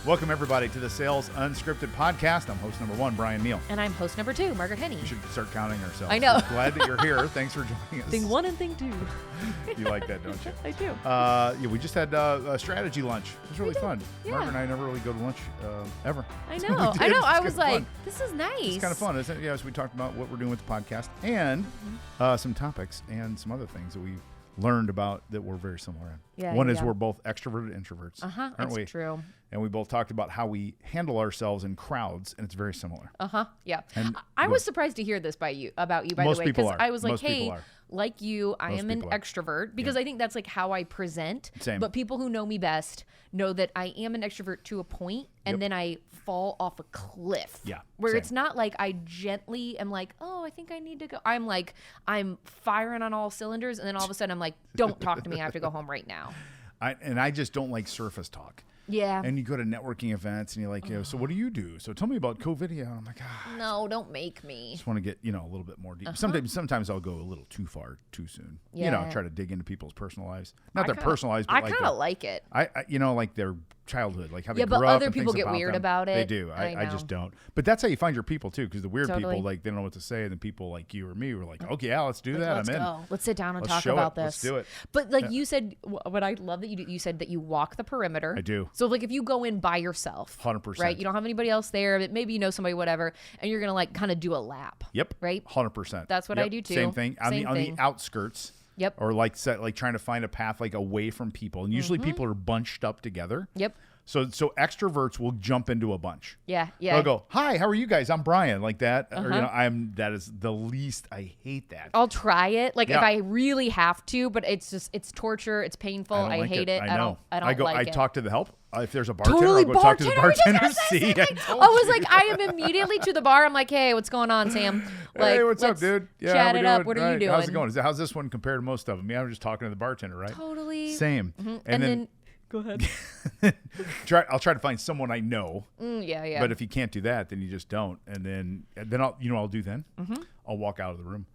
Welcome, everybody, to the Sales Unscripted Podcast. I'm host number 1, Brian Neal. And I'm host number 2, Margaret Henney. We should start counting ourselves. I know. We're glad that you're here. Thanks for joining us. Thing 1 and thing 2. You like that, don't you? I do. Yeah, we just had a strategy lunch. It was really fun. Yeah. Margaret and I never really go to lunch ever. I So know. we did. I know. It's I kind was of like, fun. this is nice. It's kind of fun, isn't it? Yeah, so we talked about what we're doing with the podcast and some topics and some other things that we learned about that we're very similar in. Yeah, One yeah, is yeah. we're both extroverted introverts, aren't That's we? true. And we both talked about how we handle ourselves in crowds, and it's very similar. Yeah. And I was surprised to hear this about you, by Most the way, people because are. I was like, Most people hey, are. like you, I Most am an people are. extrovert because I think that's like how I present. Same. But people who know me best know that I am an extrovert to a point, and then I fall off a cliff. Yeah, Where same. it's not like I gently am like, oh, I think I need to go. I'm like, I'm firing on all cylinders, and then all of a sudden I'm like, don't talk to me. I have to go home right now. I just don't like surface talk. Yeah. And you go to networking events and you're like, so what do you do? So tell me about COVID. And I'm like, No, don't make I me. just want to get, a little bit more deep. Sometimes I'll go a little too far too soon. Yeah. Try to dig into people's personal lives. Not I their kinda- personal lives, but I like kind of like it. like their childhood, like how they Yeah, but grew up other and people things get weird them. about They it. do. I I just know. don't. But that's how you find your people too, because the weird Totally. people, like they don't know what to say, and then people like you or me were like, okay, yeah, let's do that. Let's I'm in. go. Let's sit down and Let's talk show about it. this. Let's do it. But like you said, what I love that you do, you said that you walk the perimeter. I do. So like if you go in by yourself, 100%. right? You don't have anybody else there, but maybe you know somebody, whatever, and you're gonna like kind of do a lap. Yep. Right. 100%. That's what I do, too. Same thing. On Same the thing. outskirts. Yep. Or like trying to find a path like away from people, and usually people are bunched up together. Yep. So extroverts will jump into a bunch. Yeah. Yeah. They'll go, "Hi, how are you guys? I'm Brian," like that. Or that is the least. I hate that. I'll try it, like Yeah. if I really have to, but it's torture. It's painful. don't I like hate it. I know. I don't like I it. talk to the help. If there's a bartender, Totally, I'll go talk to the bartender. I was just See, gonna say, I was like, I am immediately to the bar. I'm like, hey, what's going on, Sam? Like, hey, what's up, let's dude? Yeah, chat how we it up. doing? What are you Right, doing? How's it going? How's this one compared to most of them? Yeah, I'm just talking to the bartender, right? Totally. Same. And then go ahead. I'll try to find someone I know. Yeah. But if you can't do that, then you just don't. And then I'll do then? I'll walk out of the room.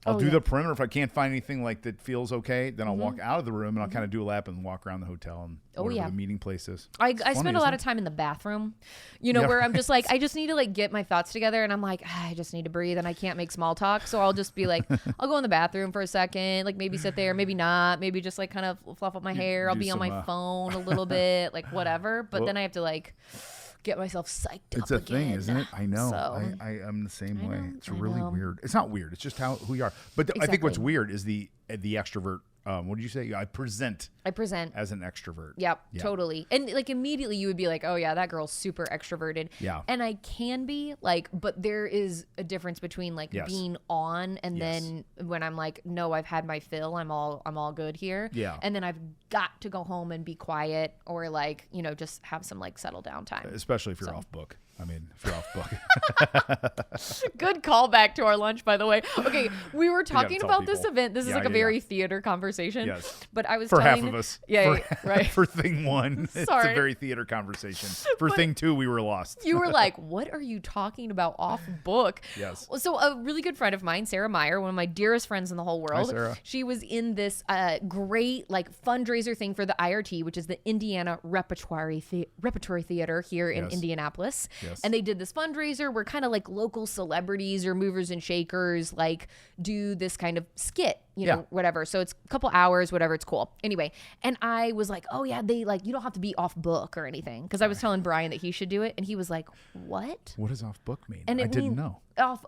I'll do the perimeter. If I can't find anything like that feels okay, then I'll walk out of the room and I'll kind of do a lap and walk around the hotel and whatever the meeting place is. I It's funny, spend a lot isn't of time in the bathroom, Yeah. where I'm just like, I just need to like get my thoughts together, and I'm like, I just need to breathe, and I can't make small talk, so I'll just be like, I'll go in the bathroom for a second, like maybe sit there, maybe not, maybe just like kind of fluff up my hair, I'll do be on my some, phone a little bit, like whatever, but Well- then I have to like get myself psyched It's up a thing, again. isn't it? I know. So, I'm the same way. know, It's I really know. weird. It's not weird. It's just who we are. But I think what's Exactly. weird is the extrovert. What did you say? I present I present. as an extrovert. Yep, Yeah. totally. And like immediately you would be like, oh yeah, that girl's super extroverted. Yeah. And I can be like, but there is a difference between like Yes. being on and Yes. then when I'm like, no, I've had my fill. I'm all good here. Yeah. And then I've got to go home and be quiet or like, just have some like settle down time. Especially if you're off book. I mean, if you're off book. Good callback to our lunch, by the way. Okay, we were talking tell about this people. event. This is Yeah, like a yeah, very yeah. theater conversation. Yes. But I was For half telling of us. Yeah, For, yeah, right. For thing one, it's a Sorry. very theater conversation. For thing two, we were lost. You were like, what are you talking about off book? Yes. So a really good friend of mine, Sarah Meyer, one of my dearest friends in the whole world. Sarah. She was in this great like fundraiser thing for the IRT, which is the Indiana Repertory Theater here in Yes. Indianapolis. Yes. And they did this fundraiser where kind of like local celebrities or movers and shakers like do this kind of skit, Yeah. whatever. So it's a couple hours, whatever. It's cool. Anyway, and I was like, oh yeah, they like, you don't have to be off book or anything. Because I was telling Brian that he should do it. And he was like, what? What does off book mean? And I it didn't mean- know.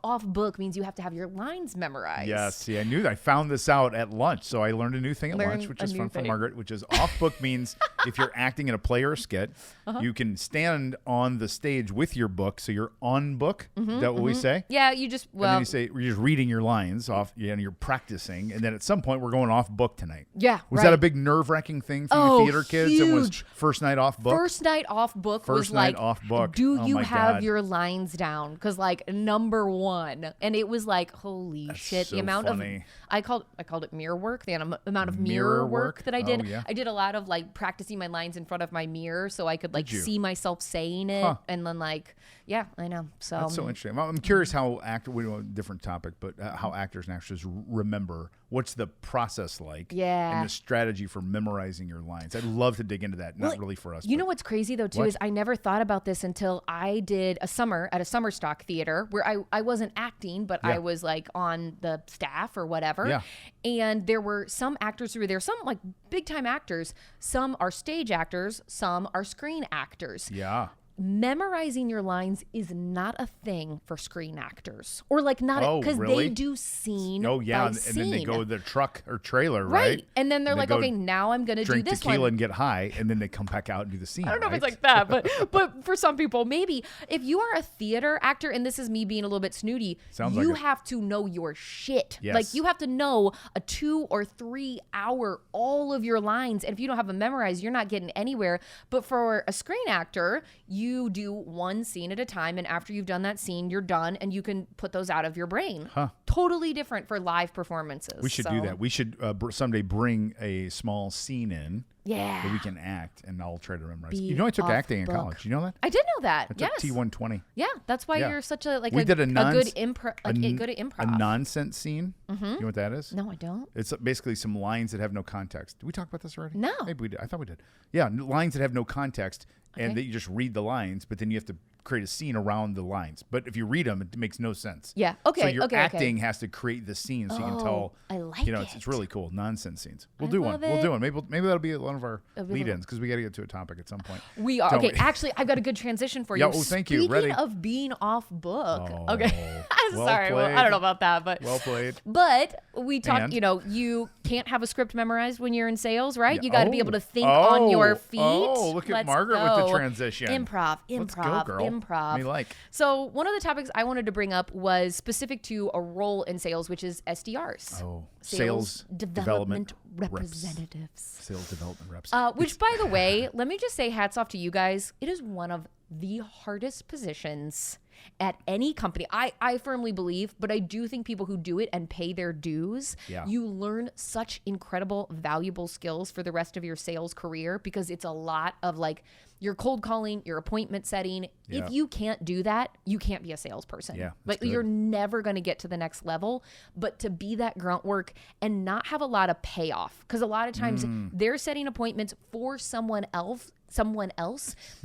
Off book means you have to have your lines memorized. Yes, see, I knew that. I found this out at lunch, so I learned a new thing at Learned lunch, which a is new fun for thing. Margaret, which is off book means if you're acting in a play or a skit, you can stand on the stage with your book, so you're on book. Is that what we say? Yeah, you just And then you say you're just reading your lines off, and you're practicing, and then at some point we're going off book tonight. Yeah, Was right. that a big nerve-wracking thing for Oh, you theater kids? It was huge. first night off book. First night off book was First night like, off book. do Oh you my have God. your lines down? Because like number one, and it was like, holy shit, so the amount funny. of I called it mirror work. The amount of Mirror mirror work? work that I did. Oh, yeah. I did a lot of like practicing my lines in front of my mirror so I could like Did you? see myself saying it, Huh. and then like, yeah, I know. So That's so interesting. I'm curious how we know a different topic, but how actors and actresses remember What's the process like? Yeah. And the strategy for memorizing your lines. I'd love to dig into that. Not really for us. You know what's crazy though too What? is I never thought about this until I did a summer at a summer stock theater where I wasn't acting, but I was like on the staff or whatever. Yeah. And there were some actors who were there, some like big time actors, some are stage actors, some are screen actors. Yeah. Memorizing your lines is not a thing for screen actors, or like not because really? they do scene. Oh yeah, by and scene. then they go to their truck or trailer, right? And then they're like, go okay, now I'm gonna do drink this tequila one. and get high, and then they come back out and do the scene. I don't know if it's like that, but for some people, maybe if you are a theater actor, and this is me being a little bit snooty, Sounds you like it. have to know your shit. Yes. Like you have to know a 2 or 3 hour all of your lines, and if you don't have them memorized, you're not getting anywhere. But for a screen actor, you do one scene at a time, and after you've done that scene, you're done, and you can put those out of your brain. Totally different for live performances. We should do that. We should someday bring a small scene in Yeah. that we can act, and I'll try to memorize. Be You know, I took off acting in book. college. You know that? I did know that. I took Yes. T120. Yeah, that's why Yeah. you're such a We did a good improv, good at A improv. nonsense scene. You know what that is? No, I don't. It's basically some lines that have no context. Did we talk about this already? No. Maybe we did. I thought we did. Yeah, lines that have no context, Okay. and that you just read the lines, but then you have to create a scene around the lines. But if you read them, it makes no sense. Yeah. Okay. So your okay. acting has to create the scene so you can tell. I like You know, it's it. really cool. Nonsense scenes. We'll I do one. love We'll it. do one. Maybe that'll be one of our It'll be lead-ins because we got to get to a topic at some point. We are Don't okay. we? Actually, I've got a good transition for you. Yeah, oh, thank you. Speaking Ready? of being off book. Oh, Okay. I'm well sorry. Well, I played. don't know about that, but Well played. But we talked. And? You know, you can't have a script memorized when you're in sales, right? Yeah. You got to be able to think Oh. on your feet. Oh, look at Let's Margaret with the go. transition. Improv. Let's go, girl. Improv. Me like. So one of the topics I wanted to bring up was specific to a role in sales, which is SDRs. Oh, Sales Development reps. Representatives. Sales development reps. Which, by the way, let me just say hats off to you guys. It is one of the hardest positions at any company. I firmly believe, but I do think people who do it and pay their dues, Yeah. you learn such incredible, valuable skills for the rest of your sales career because it's a lot of like your cold calling, your appointment setting. Yeah. If you can't do that, you can't be a salesperson. Yeah, Like that's good. you're never going to get to the next level, but to be that grunt work and not have a lot of payoff. Because a lot of times they're setting appointments for someone else,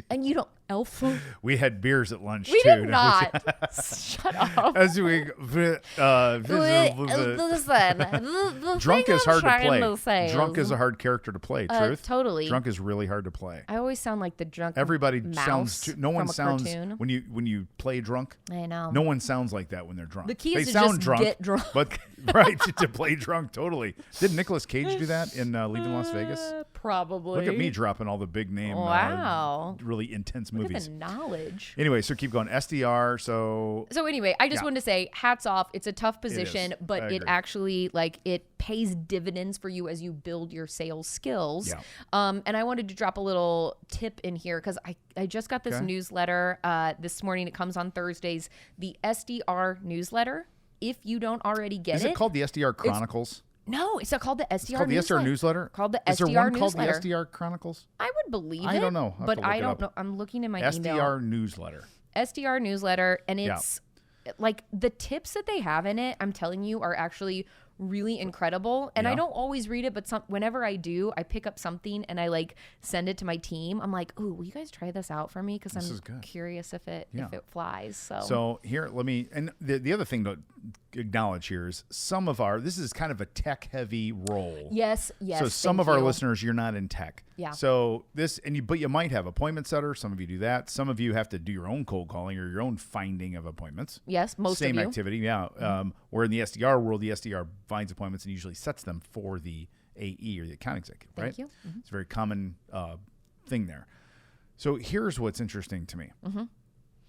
and you don't We had beers at lunch we too. did not. Shut up. As we The drunk thing is I'm hard to trying play. say Drunk is a hard character to play. Truth. totally. Drunk is really hard to play. I always sound like the drunk. Everybody mouse sounds. No one from a sounds cartoon. when you play drunk. I know. No one sounds like that when they're drunk. The key they is to sound just get drunk. but right to play drunk. Totally. Did Nicolas Cage do that in Leaving Las Vegas? Probably. Look at me dropping all the big name. Wow. Really intense Look movies. at the knowledge. Anyway, so keep going. SDR. So anyway, I just Yeah. wanted to say hats off. It's a tough position, is. but I it agree. actually it pays dividends for you as you build your sales skills. Yeah. And I wanted to drop a little tip in here because I just got this Okay. newsletter this morning. It comes on Thursdays. The SDR newsletter. If you don't already get is it called the SDR Chronicles? No, it's called the SDR It's called the SDR newsletter. Called the Is there SDR one called the newsletter. SDR Chronicles? I would believe it. I don't know. I'll have but to look I it don't up. know. I'm looking in my SDR email. newsletter. SDR newsletter, and Yeah. it's like the tips that they have in it, I'm telling you, are actually really incredible. And I Yeah. don't always read it, but whenever I do, I pick up something and I like send it to my team. I'm like, "Ooh, will you guys try this out for me? Because This I'm is good. curious if it flies." So here, let me, and the other thing to acknowledge here is this is kind of a tech heavy role. yes. So some thank of our you. listeners, you're not in tech. Yeah. So but you might have appointment setter. Some of you do that. Some of you have to do your own cold calling or your own finding of appointments. Yes, most Same of you. activity. Yeah. Where in the SDR world, the SDR finds appointments and usually sets them for the AE or the account executive. Thank right? you. It's a very common thing there. So here's what's interesting to me.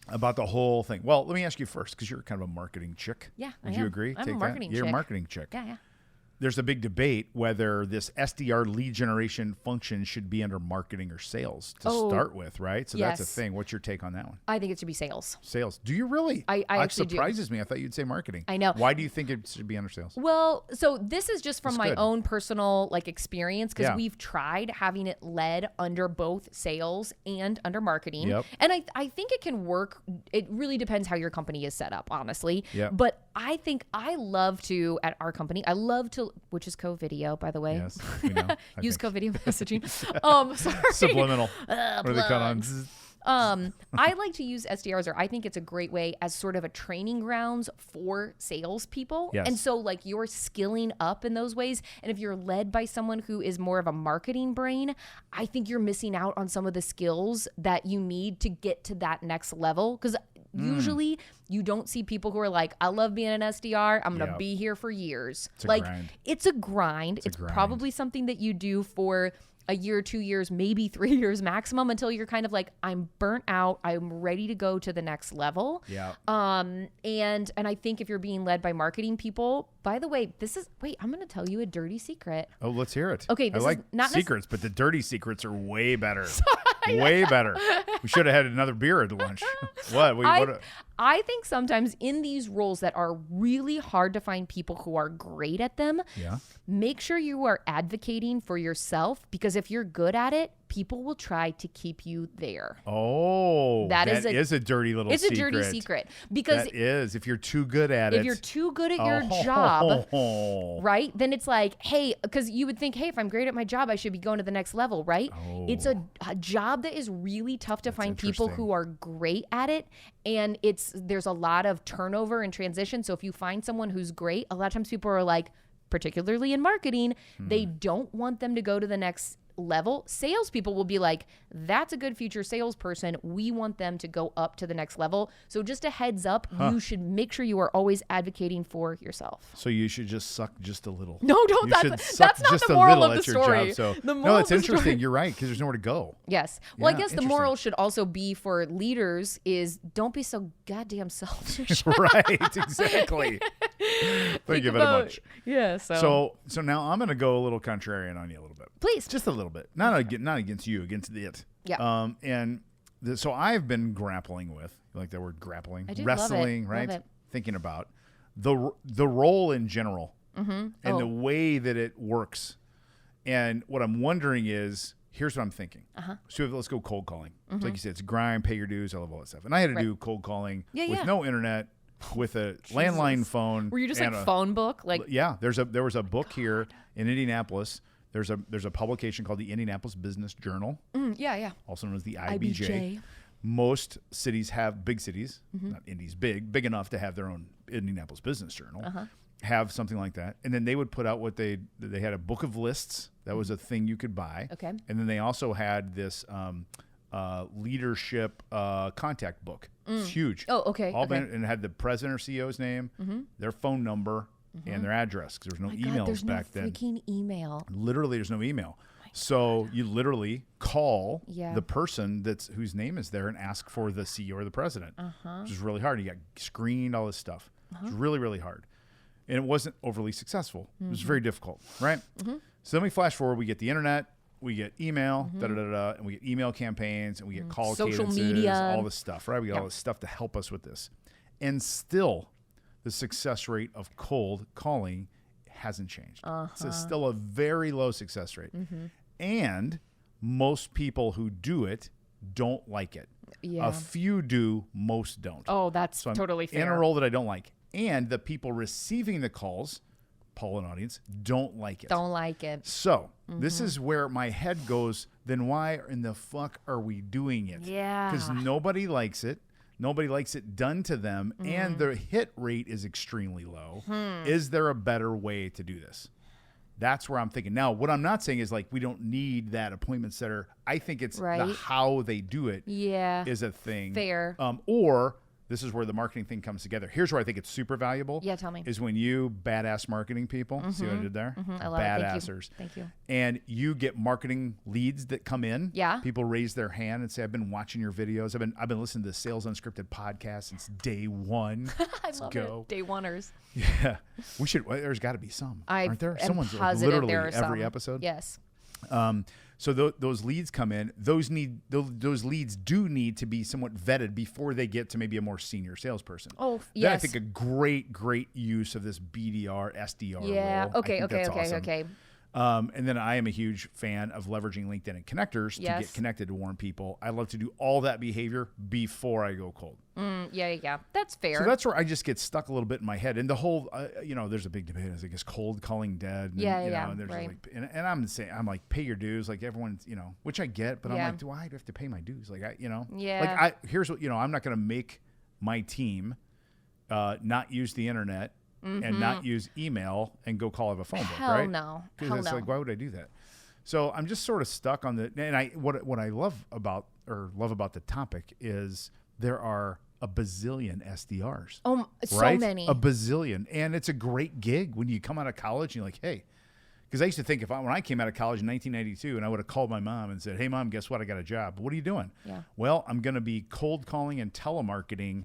About the whole thing. Well, let me ask you first, because you're kind of a marketing chick. Yeah, Would I you am. agree? I'm a Take marketing that? You're a chick. marketing chick. Yeah. There's a big debate whether this SDR lead generation function should be under marketing or sales to start with, right? So that's a yes. thing. What's your take on that one? I think it should be sales. Sales. Do you really? I That actually do. surprises me. I thought you'd say marketing. I know. Why do you think it should be under sales? Well, so this is just from That's my good. own personal experience because Yeah. we've tried having it led under both sales and under marketing. Yep. And I think it can work. It really depends how your company is set up, honestly. Yep. But I think I love to, at our company, which is co-video, by the way. Yes, we know. Use co-video messaging. Sorry. Subliminal. What are they cut on? I like to use SDRs, or I think it's a great way as sort of a training grounds for salespeople. Yes. And so like you're skilling up in those ways. And if you're led by someone who is more of a marketing brain, I think you're missing out on some of the skills that you need to get to that next level. Because usually you don't see people who are like, I love being an SDR. I'm going to be here for years. It's a grind. It's a grind. It's probably something that you do for a year, 2 years, maybe 3 years maximum until you're kind of like, I'm burnt out. I'm ready to go to the next level. Yeah. And I think if you're being led by marketing people, by the way, I'm going to tell you a dirty secret. Oh, let's hear it. Okay. I like secrets, but the dirty secrets are way better. Way better. We should have had another beer at lunch. I think sometimes in these roles that are really hard to find people who are great at them, make sure you are advocating for yourself, because if you're good at it, people will try to keep you there. Oh, that is a dirty little secret. It's a dirty secret. Because if you're too good at it. If you're too good at your job, right? Then it's like, hey, because you would think, hey, if I'm great at my job, I should be going to the next level, right? Oh. It's a job that is really tough to find people who are great at it. And there's a lot of turnover and transition. So if you find someone who's great, a lot of times people are like, particularly in marketing, they don't want them to go to the next level. Salespeople will be like, that's a good future salesperson. We want them to go up to the next level. So just a heads up, you should make sure you are always advocating for yourself. So you should just suck just a little. No, don't. That's not the moral of the story. No, it's interesting. You're right, because there's nowhere to go. Yes. Well, I guess the moral should also be for leaders is don't be so goddamn selfish. Right, exactly. Thank you very much. Yeah. So now I'm going to go a little contrarian on you a little bit. Please. Just a little bit. Not against you, against it. Yeah. So I've been grappling with, you like that word, grappling? I do. Wrestling, love right? it. Thinking about the role in general and the way that it works. And what I'm wondering is, here's what I'm thinking. So let's go cold calling. So like you said, it's grind, pay your dues, I love all that stuff. And I had to do cold calling with no internet, with a landline phone. Were you just like phone book? Yeah, there was a book here in Indianapolis. There's a publication called the Indianapolis Business Journal. Yeah. Also known as the IBJ. Most cities have, big cities, not Indy's big enough to have their own Indianapolis Business Journal, have something like that. And then they would put out they had a book of lists. That was a thing you could buy. Okay. And then they also had this leadership contact book. It's huge. Oh, okay. And it had the president or CEO's name, their phone number, and their address, because there was no emails back then. There's no freaking email. Literally, there's no email. So you literally call the person whose name is there and ask for the CEO or the president, which is really hard. You got screened, all this stuff. It's really, really hard. And it wasn't overly successful. It was very difficult, right? So then we flash forward. We get the internet. We get email, and we get email campaigns, and we get call social cadences, media, all this stuff, right? We get all this stuff to help us with this. And still, the success rate of cold calling hasn't changed. So it's still a very low success rate. And most people who do it don't like it. Yeah. A few do, most don't. Oh, that's totally fair. In a role that I don't like. And the people receiving the calls, Paul and audience, don't like it. Don't like it. So this is where my head goes, then why in the fuck are we doing it? Yeah. Because nobody likes it. Nobody likes it done to them. And the hit rate is extremely low. Is there a better way to do this? That's where I'm thinking. Now, what I'm not saying is like we don't need that appointment setter. I think it's the how they do it is a thing. Fair. Or this is where the marketing thing comes together. Here's where I think it's super valuable. Yeah, tell me. Is when you badass marketing people, see what I did there? I love Badassers. it. Thank you. And you get marketing leads that come in. Yeah. People raise their hand and say, I've been watching your videos. I've been listening to the Sales Unscripted podcast since day one. Let's go. Day oneers. Yeah. We should, there's got to be some. Aren't there? Someone's literally every episode. Yes. So those leads come in. Those leads do need to be somewhat vetted before they get to maybe a more senior salesperson. Oh, yes. Then I think a great use of this BDR, SDR role. Okay. And then I am a huge fan of leveraging LinkedIn and connectors to get connected to warm people. I love to do all that behavior before I go cold. Yeah. That's fair. So that's where I just get stuck a little bit in my head. And the whole, there's a big debate. I guess cold calling dead. And, and there's like, and I'm saying, I'm like, pay your dues. Like everyone's, which I get, but I'm like, do I have to pay my dues? Like here's what, I'm not going to make my team not use the internet and not use email and go call have a phone book, right? Hell no. Because it's like, why would I do that? So I'm just sort of stuck on what I love about the topic is there are a bazillion SDRs. Oh, so right? many. A bazillion. And it's a great gig when you come out of college and you're like, hey, because I used to think when I came out of college in 1992 and I would have called my mom and said, hey, Mom, guess what? I got a job. What are you doing? Yeah. Well, I'm going to be cold calling and telemarketing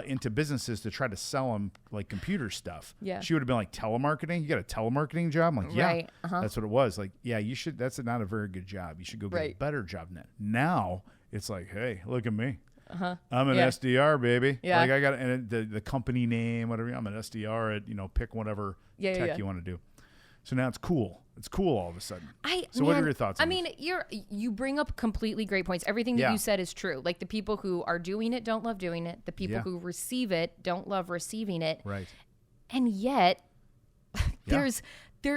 into businesses to try to sell them like computer stuff. Yeah. She would have been like, telemarketing? You got a telemarketing job? I'm like, yeah, right. That's what it was. Like, yeah, you should. That's not a very good job. You should go get a better job than that. Now it's like, hey, look at me. I'm an SDR, baby. Yeah. Like I got the company name, whatever. I'm an SDR at, pick whatever tech you want to do. So now it's cool. It's cool all of a sudden. What are your thoughts on this? You bring up completely great points. Everything that you said is true. Like the people who are doing it don't love doing it. The people who receive it don't love receiving it. Right. And yet there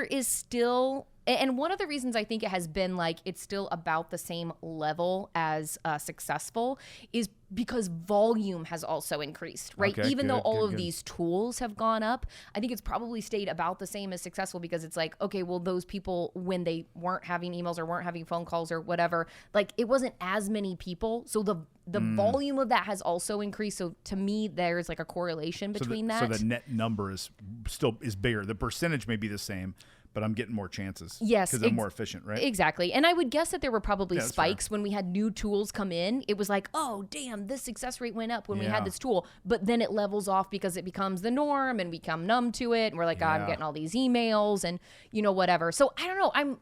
is still, and one of the reasons I think it has been like it's still about the same level as successful is because volume has also increased, right? Okay, Even though all of these tools have gone up, I think it's probably stayed about the same as successful because it's like, okay, well, those people, when they weren't having emails or weren't having phone calls or whatever, like it wasn't as many people. So the volume of that has also increased. So to me, there's like a correlation between that. So the net number is bigger. The percentage may be the same, but I'm getting more chances. Yes. Because I'm more efficient, right? Exactly. And I would guess that there were probably spikes when we had new tools come in. It was like, oh, damn, this success rate went up when we had this tool. But then it levels off because it becomes the norm and we become numb to it. And we're like, I'm getting all these emails and, whatever. So I don't know.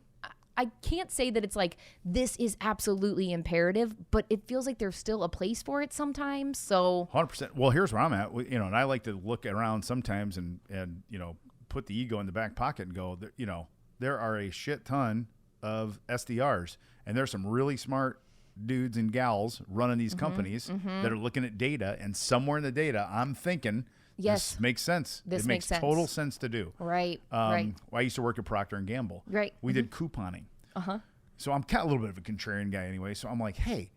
I can't say that it's like this is absolutely imperative, but it feels like there's still a place for it sometimes. So 100%. Well, here's where I'm at. And I like to look around sometimes and put the ego in the back pocket and go, there are a shit ton of SDRs, and there's some really smart dudes and gals running these companies that are looking at data, and somewhere in the data, I'm thinking, this makes sense. It makes total sense to do. Right. Well, I used to work at Procter & Gamble. Right. We did couponing. So I'm kind of a little bit of a contrarian guy anyway. So I'm like, hey,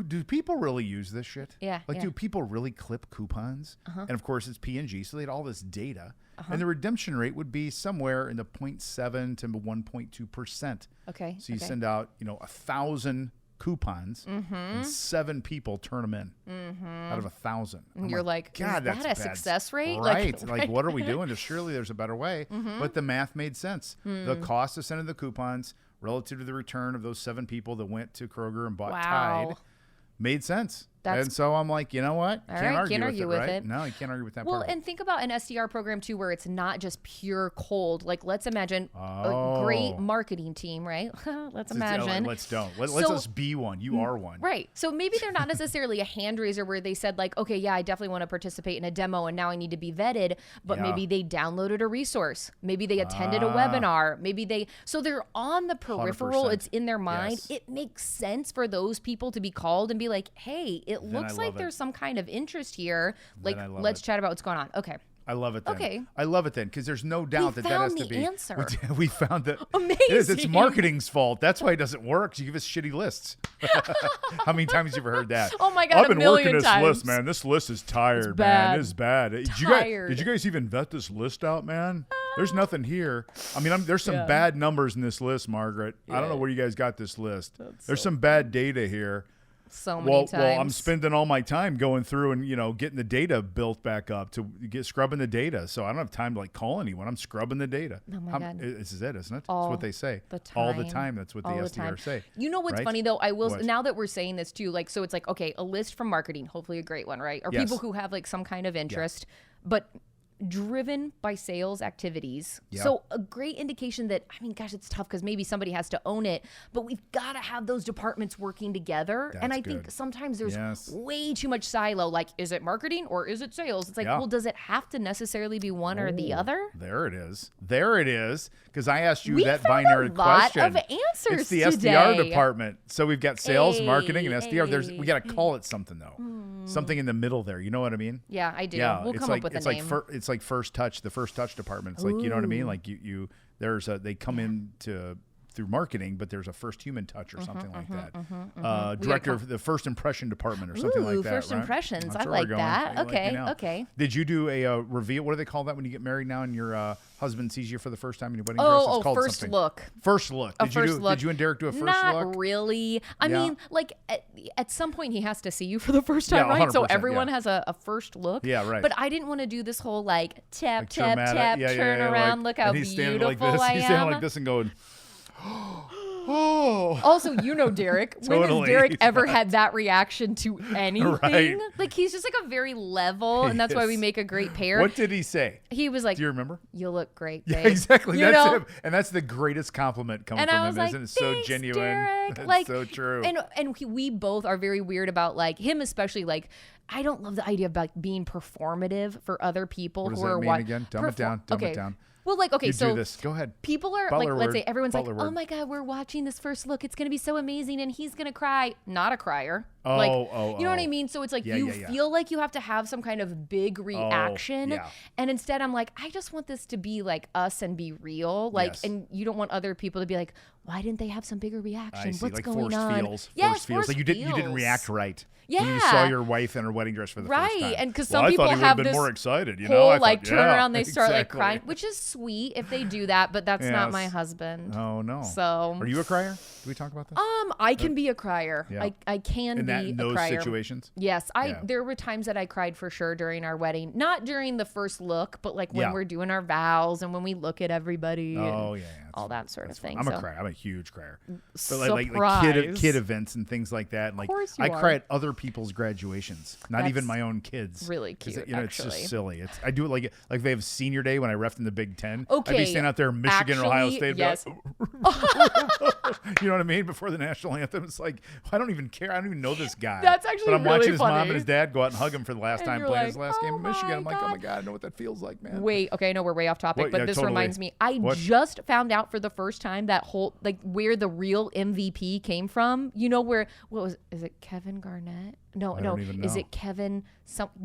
do people really use this shit? Yeah. Do people really clip coupons? And of course, it's P&G, so they had all this data. And the redemption rate would be somewhere in the 0.7 to 1.2%. Okay. So you send out, 1,000 coupons, and 7 people turn them in out of 1,000. You're like, God, is that a success rate? Right. Like, what are we doing? Surely there's a better way. But the math made sense. The cost of sending the coupons relative to the return of those 7 people that went to Kroger and bought Tide made sense. And so I'm like, you know what? Can't argue with it. No, you can't argue with that. Well, and think about an SDR program too, where it's not just pure cold. Like, let's imagine a great marketing team, right? Let's imagine. Let's us be one. You are one. Right. So maybe they're not necessarily a hand raiser where they said like, okay, yeah, I definitely want to participate in a demo and now I need to be vetted. But maybe they downloaded a resource. Maybe they attended a webinar. So they're on the peripheral. 100%. It's in their mind. Yes. It makes sense for those people to be called and be like, hey, it looks like there's some kind of interest here. Like, let's chat about what's going on. Okay. I love it then. Okay. I love it then because there's no doubt that has to be. Answer. We found that. Amazing. It's marketing's fault. That's why it doesn't work. You give us shitty lists. How many times have you ever heard that? Oh my God, I've been working this list, man. This list is tired, man. This is bad. Did you guys even vet this list out, man? There's nothing here. I mean, there's some bad numbers in this list, Margaret. I don't know where you guys got this list. There's some bad data here. So many times. Well, I'm spending all my time going through and getting the data built back up to scrubbing the data. So I don't have time to call anyone. I'm scrubbing the data. Oh my God. This is it, isn't it? All That's what they say. All the time. That's what the SDRs say. You know what's funny though? I will now that we're saying this too. Like, so it's like, okay, a list from marketing, hopefully a great one, right? Or people who have like some kind of interest, but driven by sales activities. Yeah. So a great indication that, I mean, gosh, it's tough because maybe somebody has to own it, but we've got to have those departments working together. And I think sometimes there's way too much silo. Like, is it marketing or is it sales? It's like, well, does it have to necessarily be one or the other? There it is. Because I asked you that binary question. A lot of answers It's the today. SDR department. So we've got sales, marketing, and SDR. We got to call it something, though. Something in the middle there. You know what I mean? Yeah, I do. Yeah, we'll come up with a name. It's like First Touch, the First Touch department. It's like, you know what I mean? Like they come in through marketing, but there's a first human touch or something like that. Director of the first impression department or something like that. First right? impressions. I like that. Okay. Okay. Did you do a reveal? What do they call that when you get married now and your husband sees you for the first time in your wedding dress? It's called first something. look. First look. Did you and Derek do a first look? Not really. I mean, like at some point he has to see you for the first time, right? So everyone has a first look. Yeah, right. But I didn't want to do this whole like tap, dramatic, turn around, look how beautiful I am. He's standing like this and going, oh. Also, you know Derek. When has Derek ever had that reaction to anything? Right. Like, he's just like a very level, and that's why we make a great pair. What did he say? He was like, do you remember? You look great, babe. Yeah, exactly. You know? And that's the greatest compliment coming and from I was him, like, isn't it? So genuine. Derek. That's like, so true. And we both are very weird about, like, him especially, like, I don't love the idea of like being performative for other people what does who that are mean again? Dumb it down. Dumb it down. Well, like, okay, so do this. Go ahead. People are Butler like, let's say word. everyone's Butler like, word. oh my God, we're watching this first look. It's going to be so amazing. And he's going to cry. Not a crier. You know what I mean? So it's like you feel like you have to have some kind of big reaction. And instead I'm like, I just want this to be like us and be real. Like, and you don't want other people to be like, why didn't they have some bigger reaction? What's like going forced on? Feels. Yes, forced feels. Like you didn't react right. Yeah. When you saw your wife in her wedding dress for the first time. Right. And because some people I thought he have would have this been more excited, you whole know? like turn around, they start like exactly. crying, which is sweet if they do that, but that's not my husband. Oh no. So are you a crier? Do we talk about this? I can be a crier. Yeah. I can be in a those crier. situations? Yes. There were times that I cried for sure during our wedding. Not during the first look, but like when we're doing our vows and when we look at everybody. Oh yeah. All that sort of thing. I'm a crier. I'm a huge crier. But like kid events and things like that. Like I cry at other people's graduations, not even my own kids. Really cute. You know, it's just silly. I do it like if they have senior day when I refed in the Big Ten. Okay. I'd be standing out there in Michigan or Ohio State. Yes. You know what I mean? Before the national anthem, it's like I don't even care. I don't even know this guy. That's actually But I'm really watching his funny. mom and his dad go out and hug him for the last time playing his like, last game in oh Michigan. my I'm like, oh God. my God, I know what that feels like, man. Wait, okay, I know we're way off topic, but this totally. reminds me. I just found out for the first time that whole like where the real MVP came from. You know where? Is it Kevin Garnett? No. Even Is know. it Kevin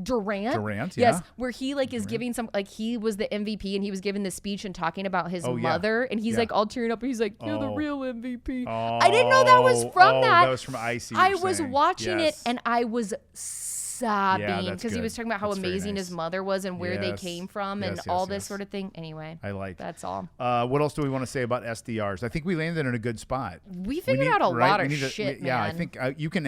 Durant? Durant, yeah. Yes, where he like is giving some like he was the MVP and he was giving the speech and talking about his mother and he's like all tearing up. He's like, "You're the real MVP." I didn't know that was from that. That was from Icy. I was watching it and I was sobbing because he was talking about how That's very amazing nice. his mother was and where they came from and all this sort of thing. Anyway, I like that's all. What else do we want to say about SDRs? I think we landed in a good spot. We figured out a lot of shit, man. Yeah, I think you can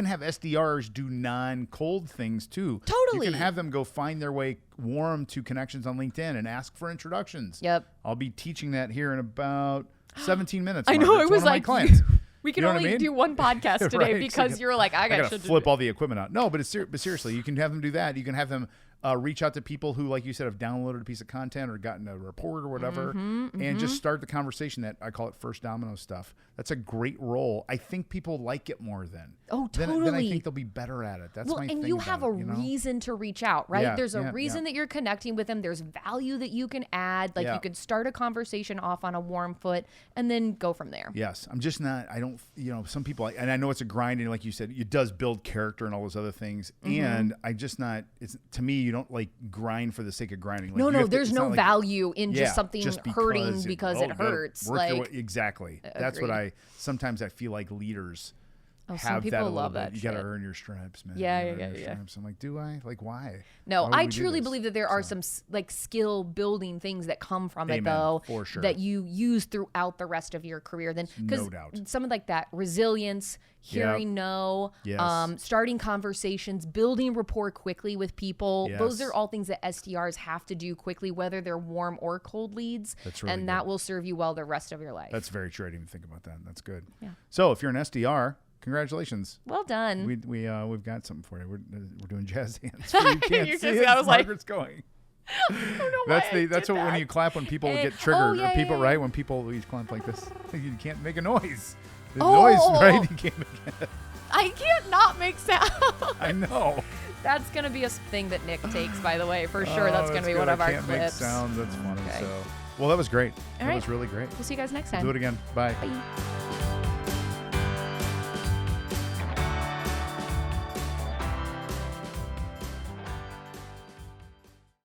have SDRs do non-cold things too. Totally. You can have them go find their way warm to connections on LinkedIn and ask for introductions. Yep. I'll be teaching that here in about 17 minutes. I know, Margaret. it was one of like my clients. We can You know what only I mean? do one podcast today Right, because you're like, I gotta should flip all the equipment out. No, but but seriously, you can have them do that. You can have them reach out to people who, like you said, have downloaded a piece of content or gotten a report or whatever, and just start the conversation. That I call it first domino stuff. That's a great role. I think people like it more then. Oh, totally. Then I think they'll be better at it. That's my thing. And you have a reason to reach out, right? Yeah, There's a reason that you're connecting with them. There's value that you can add. Like you can start a conversation off on a warm foot and then go from there. Yes. I'm just not, I don't, some people, and I know it's a grind, and like you said, it does build character and all those other things. And I just not, to me, you don't like grind for the sake of grinding. Like, No, there's no value in just something hurting because it hurts. Exactly. That's what sometimes I feel like leaders have some people that a little love bit. that You got to earn your stripes, man. Yeah. Stripes. I'm like, do I? Like, why? No, Why would I we do truly this? believe that there are some like skill building things that come from it, Amen, though, for sure. that you use throughout the rest of your career. Then, because No doubt. some of like that resilience, hearing no, starting conversations, building rapport quickly with people. Yes. Those are all things that SDRs have to do quickly, whether they're warm or cold leads. That's really and that will serve you well the rest of your life. That's very true. I didn't even think about that. That's good. Yeah. So if you're an SDR, congratulations. Well done. We've got something for you. We're doing jazz hands. You can't You see can it. see, I was like- Margaret's going. That's what when you clap when people get triggered or people right when people you clap like this. You can't make a noise. The noise, right? You can't make it. I can't not make sound. I know. That's gonna be a thing that Nick takes, by the way, for sure. That's gonna be one of our clips. Make sound. That's funny. Okay. So, well, that was great. That was really great. We'll see you guys next time. We'll do it again. Bye. Bye.